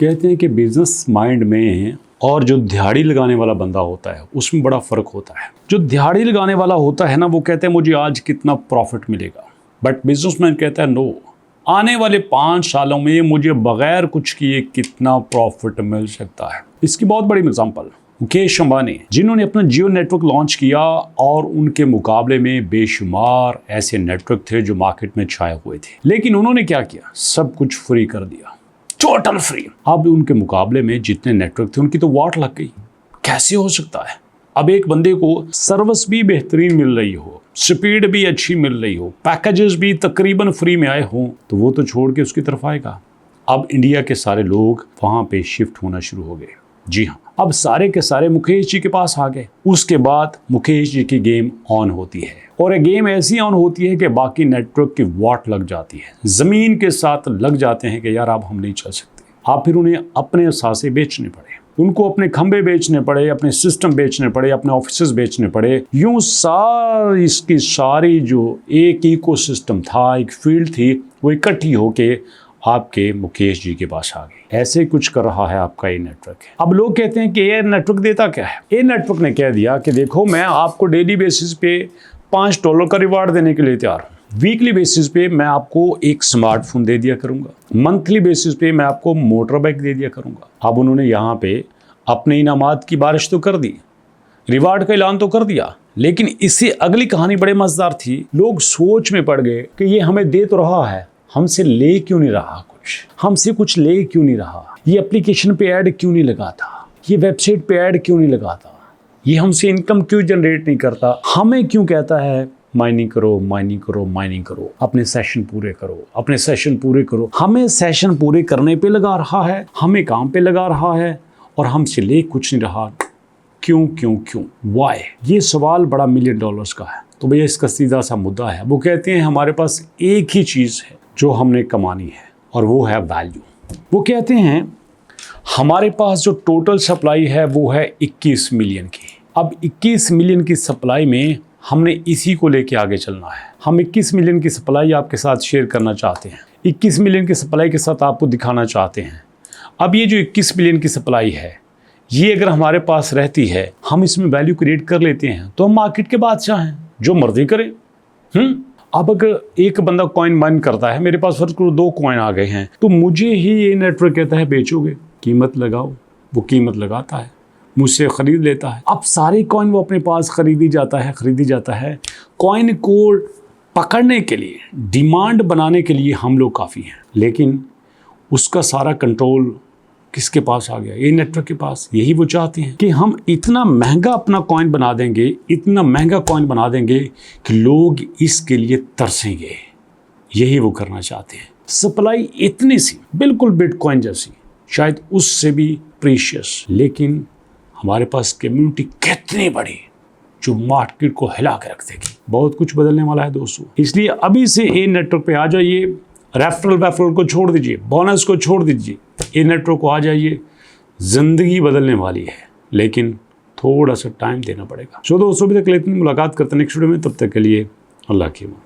कहते हैं कि बिजनेस माइंड में और जो दिहाड़ी लगाने वाला बंदा होता है उसमें बड़ा फ़र्क होता है। जो दिहाड़ी लगाने वाला होता है ना, वो कहते हैं मुझे आज कितना प्रॉफिट मिलेगा, बट बिजनेसमैन कहता है नो, आने वाले 5 सालों में मुझे बगैर कुछ किए कितना प्रॉफिट मिल सकता है। इसकी बहुत बड़ी एग्जांपल मुकेश अंबानी, जिन्होंने अपना जियो नेटवर्क लॉन्च किया और उनके मुकाबले में बेशुमार ऐसे नेटवर्क थे जो मार्केट में छाए हुए थे, लेकिन उन्होंने क्या किया, सब कुछ फ्री कर दिया, टोटल फ्री। अब उनके मुकाबले में जितने नेटवर्क थे उनकी तो वाट लग गई। कैसे हो सकता है? अब एक बंदे को सर्विस भी बेहतरीन मिल रही हो, स्पीड भी अच्छी मिल रही हो, पैकेजेस भी तकरीबन फ्री में आए हों, तो वो तो छोड़ के उसकी तरफ आएगा। अब इंडिया के सारे लोग वहां पे शिफ्ट होना शुरू हो गए। जी हाँ, अब सारे के सारे मुकेश जी के पास आ गए। उसके बाद मुकेश जी की गेम ऑन होती है, और ये गेम ऐसी ऑन होती है कि बाकी नेटवर्क की वाट लग जाती है, जमीन के साथ लग जाते हैं कि यार अब हम नहीं चल सकते। आप फिर उन्हें अपने असासे बेचने पड़े, उनको अपने खंबे बेचने पड़े, अपने सिस्टम बेचने पड़े, अपने ऑफिसेज बेचने पड़े। यूं सारी इसकी सारी जो एक इकोसिस्टम था, एक फील्ड थी, वो इकट्ठी होके आपके मुकेश जी के पास आ गई। ऐसे कुछ कर रहा है आपका ये नेटवर्क है। अब लोग कहते हैं कि ये नेटवर्क देता क्या है। ये नेटवर्क ने कह दिया कि देखो, मैं आपको डेली बेसिस पे $5 का रिवार्ड देने के लिए तैयार हूँ। वीकली बेसिस पे मैं आपको एक स्मार्टफोन दे दिया करूंगा, मंथली बेसिस पे मैं आपको मोटर बाइक दे दिया करूंगा। अब उन्होंने यहाँ पे अपने इनामात की बारिश तो कर दी, रिवार्ड का ऐलान तो कर दिया, लेकिन इससे अगली कहानी बड़े मजेदार थी। लोग सोच में पड़ गए कि ये हमें दे तो रहा है, हमसे ले क्यों नहीं रहा, हमसे कुछ ले क्यों नहीं रहा, ये एप्लीकेशन पे ऐड क्यों नहीं लगाता, ये वेबसाइट पे ऐड क्यों नहीं लगाता, ये हमसे इनकम क्यों जनरेट नहीं करता, हमें क्यों कहता है माइनिंग करो, माइनिंग करो, माइनिंग करो, अपने सेशन पूरे करो, अपने सेशन पूरे करो। हमें सेशन पूरे करने पे लगा रहा है, हमें काम पे लगा रहा है, और हमसे ले कुछ नहीं रहा। क्यों क्यों क्यों, वाई? ये सवाल बड़ा $1 मिलियन का है। तो भैया इसका सीधा सा मुद्दा है, वो कहते हैं हमारे पास एक ही चीज़ है जो हमने कमानी है, और वो है वैल्यू। वो कहते हैं हमारे पास जो टोटल सप्लाई है वो है 21 मिलियन की। अब 21 मिलियन की सप्लाई में हमने इसी को लेके आगे चलना है। हम 21 मिलियन की सप्लाई आपके साथ शेयर करना चाहते हैं, 21 मिलियन की सप्लाई के साथ आपको दिखाना चाहते हैं। अब ये जो 21 मिलियन की सप्लाई है, ये अगर हमारे पास रहती है, हम इसमें वैल्यू क्रिएट कर लेते हैं, तो हम मार्केट के बादशाह हैं, जो मर्जी करें। अब अगर एक बंदा कॉइन माइन करता है, मेरे पास फर्ज करो 2 कॉइन आ गए हैं, तो मुझे ही ये नेटवर्क कहता है बेचोगे, कीमत लगाओ, वो कीमत लगाता है, मुझसे खरीद लेता है। अब सारे कॉइन वो अपने पास खरीदी जाता है। कॉइन को पकड़ने के लिए, डिमांड बनाने के लिए हम लोग काफ़ी हैं, लेकिन उसका सारा कंट्रोल किसके पास आ गया? ये नेटवर्क के पास। यही वो चाहते हैं कि हम इतना महंगा अपना कॉइन बना देंगे, इतना महंगा कॉइन बना देंगे कि लोग इसके लिए तरसेंगे। यही वो करना चाहते हैं। सप्लाई इतनी सी, बिल्कुल बिटकॉइन जैसी, शायद उससे भी प्रीशियस, लेकिन हमारे पास कम्युनिटी कितनी बड़ी जो मार्केट को हिला के रख देगी। बहुत कुछ बदलने वाला है दोस्तों, इसलिए अभी से ये नेटवर्क पे आ जाइए। रेफरल को छोड़ दीजिए, बोनस को छोड़ दीजिए, ये नेटवर्क को आ जाइए। जिंदगी बदलने वाली है, लेकिन थोड़ा सा टाइम देना पड़ेगा। दोस्तों, अभी तक इतनी मुलाकात करते हैं नेक्स्ट वीडियो में, तब तक के लिए अल्लाह की अमान।